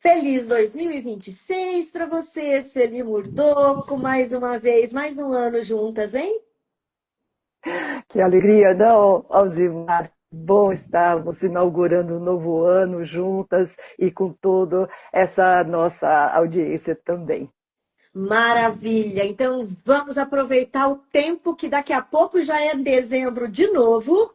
Feliz 2026 para você, Sueli Murdoco, mais uma vez, mais um ano juntas, hein? Que alegria, não, Alzimar? Bom estarmos inaugurando um novo ano juntas e com toda essa nossa audiência também. Maravilha! Então vamos aproveitar o tempo que daqui a pouco já é dezembro de novo.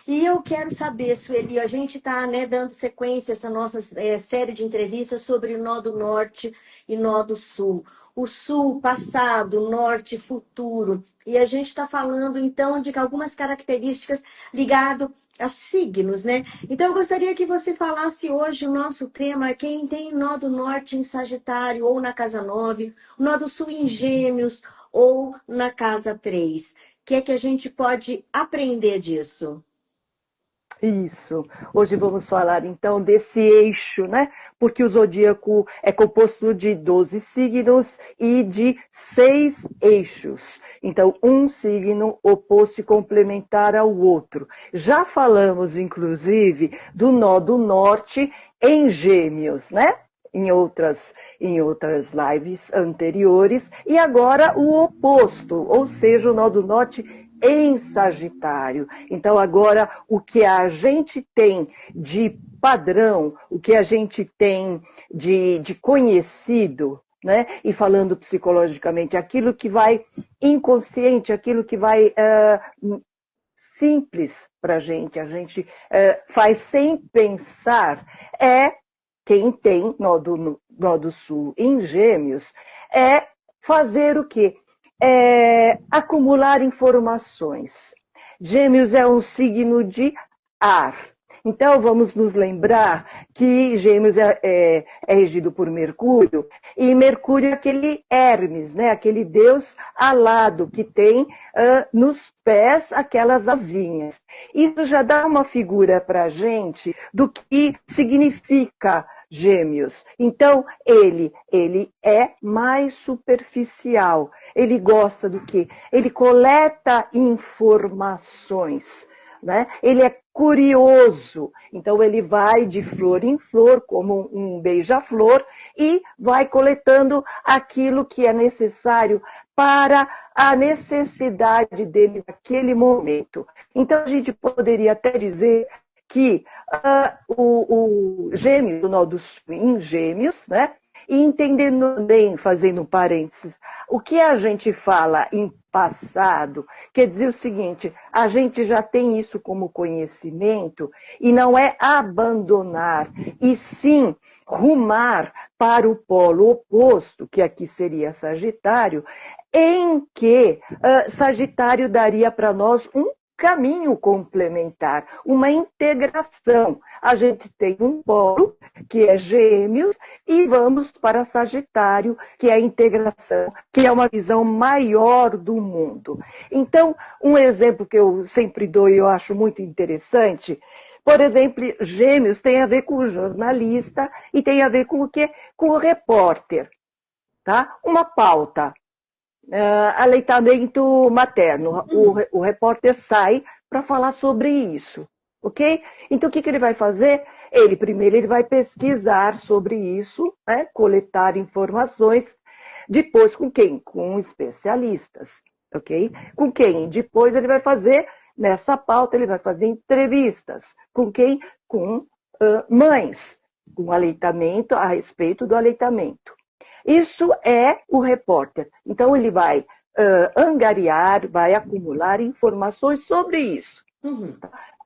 E eu quero saber, Sueli, a gente está, né, dando sequência a essa nossa série de entrevistas sobre Nó do Norte e Nó do Sul. O Sul, passado, o Norte, futuro. E a gente está falando, então, de algumas características ligadas a signos, né? Então, eu gostaria que você falasse hoje o nosso tema, quem tem Nó do Norte em Sagitário ou na Casa 9, o Nó do Sul em Gêmeos ou na Casa 3. O que é que a gente pode aprender disso? Isso. Hoje vamos falar então desse eixo, né? Porque o zodíaco é composto de 12 signos e de 6 eixos. Então, um signo oposto e complementar ao outro. Já falamos, inclusive, do nó do norte em Gêmeos, né? Em outras lives anteriores, e agora o oposto, ou seja, o nó do norte em Sagitário. Então, agora, o que a gente tem de padrão, o que a gente tem de conhecido, né? E falando psicologicamente, aquilo que vai inconsciente, aquilo que vai simples para a gente faz sem pensar, é quem tem nó do sul em Gêmeos, é fazer o quê? Acumular informações. Gêmeos é um signo de ar. Então, vamos nos lembrar que Gêmeos é regido por Mercúrio, e Mercúrio é aquele Hermes, né? Aquele deus alado que tem nos pés aquelas asinhas. Isso já dá uma figura para a gente do que significa Gêmeos. Então, ele é mais superficial. Ele gosta do quê? Ele coleta informações, né? Ele é curioso, então ele vai de flor em flor, como um beija-flor, e vai coletando aquilo que é necessário para a necessidade dele naquele momento. Então a gente poderia até dizer que o Gêmeos, o nó do sul em Gêmeos, né? E entendendo bem, fazendo um parênteses, o que a gente fala em passado, quer dizer o seguinte, a gente já tem isso como conhecimento e não é abandonar, e sim rumar para o polo oposto, que aqui seria Sagitário, em que Sagitário daria para nós um caminho complementar, uma integração. A gente tem um polo, que é Gêmeos, e vamos para Sagitário, que é a integração, que é uma visão maior do mundo. Então, um exemplo que eu sempre dou e eu acho muito interessante, por exemplo, Gêmeos tem a ver com o jornalista e tem a ver com o quê? Com o repórter. Tá? Uma pauta. Aleitamento materno. O repórter sai para falar sobre isso, ok? Então, o que ele vai fazer? Primeiro, ele vai pesquisar sobre isso, né? Coletar informações. Depois, com quem? Com especialistas, ok? Com quem? Depois, ele vai fazer, nessa pauta, ele vai fazer entrevistas. Com quem? Com mães, com aleitamento, a respeito do aleitamento. Isso é o repórter. Então, ele vai angariar, vai acumular informações sobre isso. Uhum.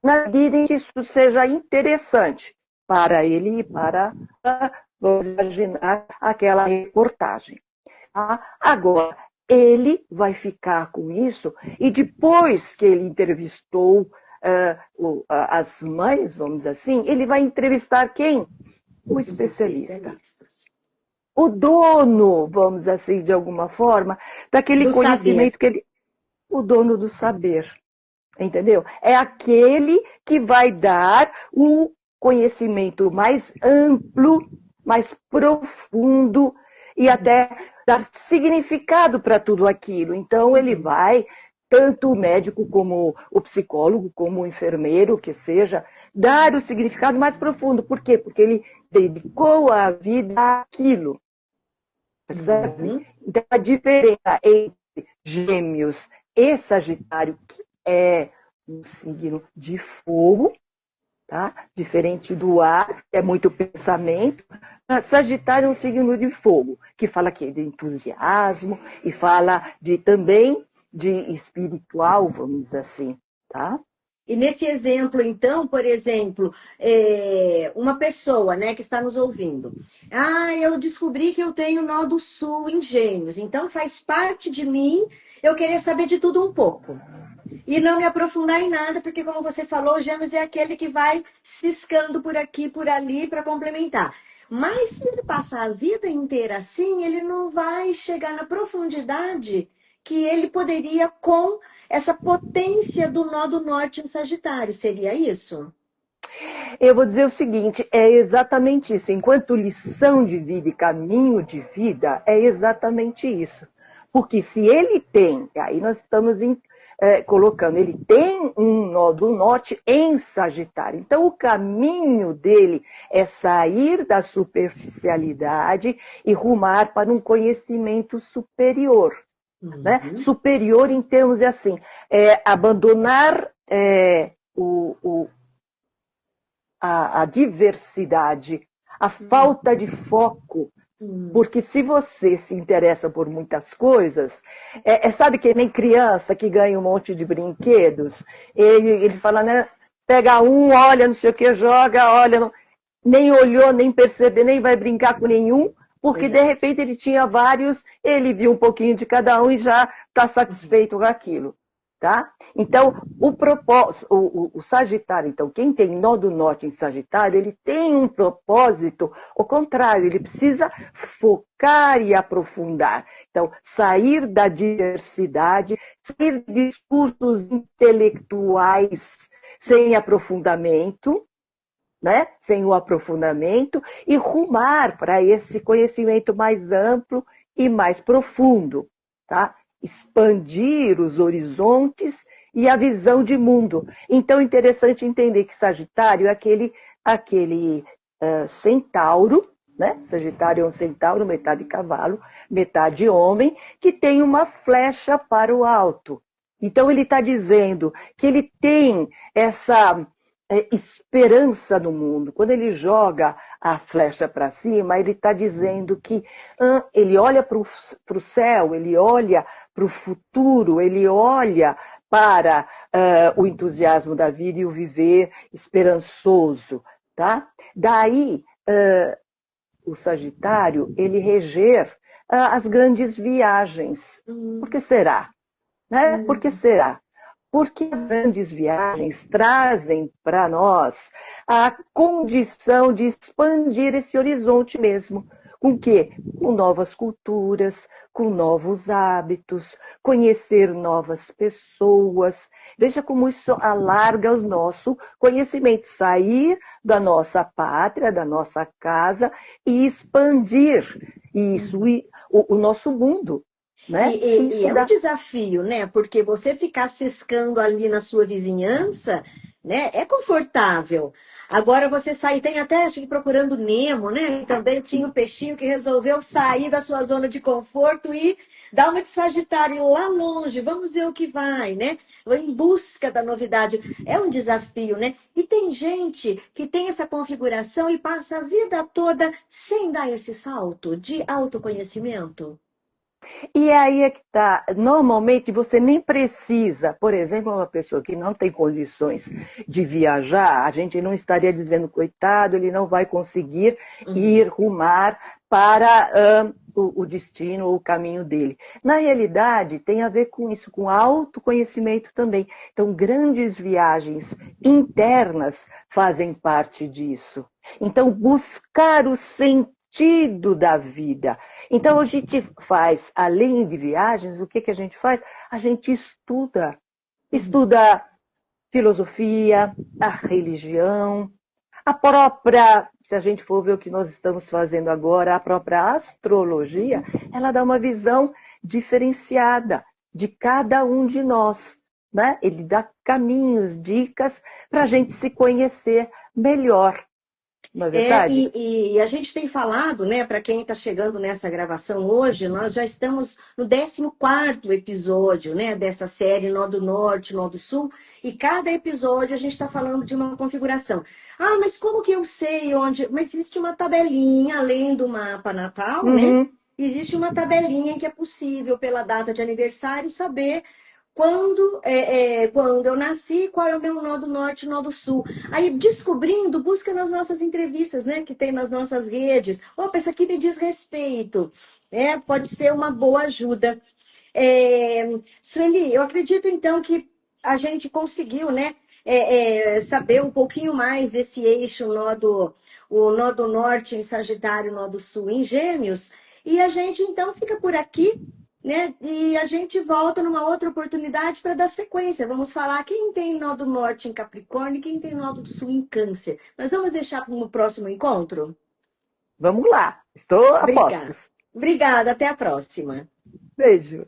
Na medida em que isso seja interessante para ele e para, vamos imaginar, aquela reportagem. Tá? Agora, ele vai ficar com isso e depois que ele entrevistou as mães, vamos dizer assim, ele vai entrevistar quem? O especialista. O dono, vamos dizer assim, de alguma forma, daquele Do conhecimento saber. que ele. O dono do saber. Entendeu? É aquele que vai dar o conhecimento mais amplo, mais profundo e até dar significado para tudo aquilo. Então, ele vai tanto o médico como o psicólogo, como o enfermeiro, que seja, dar o significado mais profundo. Por quê? Porque ele dedicou a vida àquilo. Percebe? Uhum. Então, a diferença entre Gêmeos e Sagitário, que é um signo de fogo, tá? Diferente do ar, que é muito pensamento. Sagitário é um signo de fogo, que fala aqui de entusiasmo e fala também de espiritual, vamos dizer assim, tá? E nesse exemplo, então, por exemplo, uma pessoa, né, que está nos ouvindo. Ah, eu descobri que eu tenho nó do sul em Gêmeos, então faz parte de mim eu querer saber de tudo um pouco. E não me aprofundar em nada, porque, como você falou, o Gêmeos é aquele que vai ciscando por aqui, por ali, para complementar. Mas se ele passar a vida inteira assim, ele não vai chegar na profundidade que ele poderia com essa potência do nó do norte em Sagitário. Seria isso? Eu vou dizer o seguinte, é exatamente isso. Enquanto lição de vida e caminho de vida, é exatamente isso. Porque se ele tem, aí nós estamos colocando, ele tem um nó do norte em Sagitário. Então, o caminho dele é sair da superficialidade e rumar para um conhecimento superior. Né? Uhum. Superior em termos de assim, abandonar a diversidade, a falta de foco. Porque se você se interessa por muitas coisas, sabe que nem criança que ganha um monte de brinquedos, ele fala, né? Pega um, olha, não sei o que, joga, olha, nem olhou, nem percebeu, nem vai brincar com nenhum, porque de repente ele tinha vários, ele viu um pouquinho de cada um e já está satisfeito com aquilo. Tá? Então, o Sagitário, então, quem tem nó do norte em Sagitário, ele tem um propósito, ao contrário, ele precisa focar e aprofundar. Então, sair da diversidade, sair de discursos intelectuais sem aprofundamento, né? Sem o aprofundamento, e rumar para esse conhecimento mais amplo e mais profundo, tá? Expandir os horizontes e a visão de mundo. Então, é interessante entender que Sagitário é aquele centauro, né? Sagitário é um centauro, metade cavalo, metade homem, que tem uma flecha para o alto. Então, ele está dizendo que ele tem essa esperança no mundo. Quando ele joga a flecha para cima, ele está dizendo que ele olha para o céu, ele olha para o futuro, ele olha para o entusiasmo da vida e o viver esperançoso. Tá? Daí, o Sagitário, ele reger as grandes viagens. Por que será? Né? Por que será? Porque as grandes viagens trazem para nós a condição de expandir esse horizonte mesmo. Com o quê? Com novas culturas, com novos hábitos, conhecer novas pessoas. Veja como isso alarga o nosso conhecimento. Sair da nossa pátria, da nossa casa e expandir isso, o nosso mundo. Né? E é um desafio, né? Porque você ficar ciscando ali na sua vizinhança, né? É confortável. Agora você sai, tem até, acho que procurando Nemo, né? Também tinha o peixinho que resolveu sair da sua zona de conforto e dar uma de Sagitário lá longe. Vamos ver o que vai, né? Em busca da novidade. É um desafio, né? E tem gente que tem essa configuração e passa a vida toda sem dar esse salto de autoconhecimento. E aí é que tá. Normalmente você nem precisa, por exemplo, uma pessoa que não tem condições de viajar, a gente não estaria dizendo, coitado, ele não vai conseguir ir rumar para o destino, o caminho dele. Na realidade, tem a ver com isso, com autoconhecimento também. Então, grandes viagens internas fazem parte disso. Então, buscar o sentido da vida. Então, a gente faz, além de viagens, o que a gente faz? A gente estuda. Estuda filosofia, a religião, a própria, se a gente for ver o que nós estamos fazendo agora, a própria astrologia, ela dá uma visão diferenciada. de cada um de nós, né? Ele dá caminhos, dicas para a gente se conhecer melhor, não é verdade? E a gente tem falado, né, para quem está chegando nessa gravação hoje, nós já estamos no 14º episódio, né, dessa série Nó do Norte, Nó do Sul, e cada episódio a gente está falando de uma configuração. Ah, mas como que eu sei onde? Mas existe uma tabelinha, além do mapa natal, né? Uhum. Existe uma tabelinha que é possível, pela data de aniversário, saber quando eu nasci, qual é o meu nó do norte e nó do sul. Aí, descobrindo, busca nas nossas entrevistas, né? Que tem nas nossas redes. Opa, isso aqui me diz respeito. Pode ser uma boa ajuda. Sueli, eu acredito, então, que a gente conseguiu, né? Saber um pouquinho mais desse eixo o nó do norte em Sagitário, nó do sul em Gêmeos. E a gente, então, fica por aqui, né? E a gente volta numa outra oportunidade para dar sequência. Vamos falar quem tem nó do norte em Capricórnio e quem tem nó do sul em Câncer. Mas vamos deixar para o próximo encontro? Vamos lá, estou a Obrigada. postos. Obrigada, até a próxima. Beijo.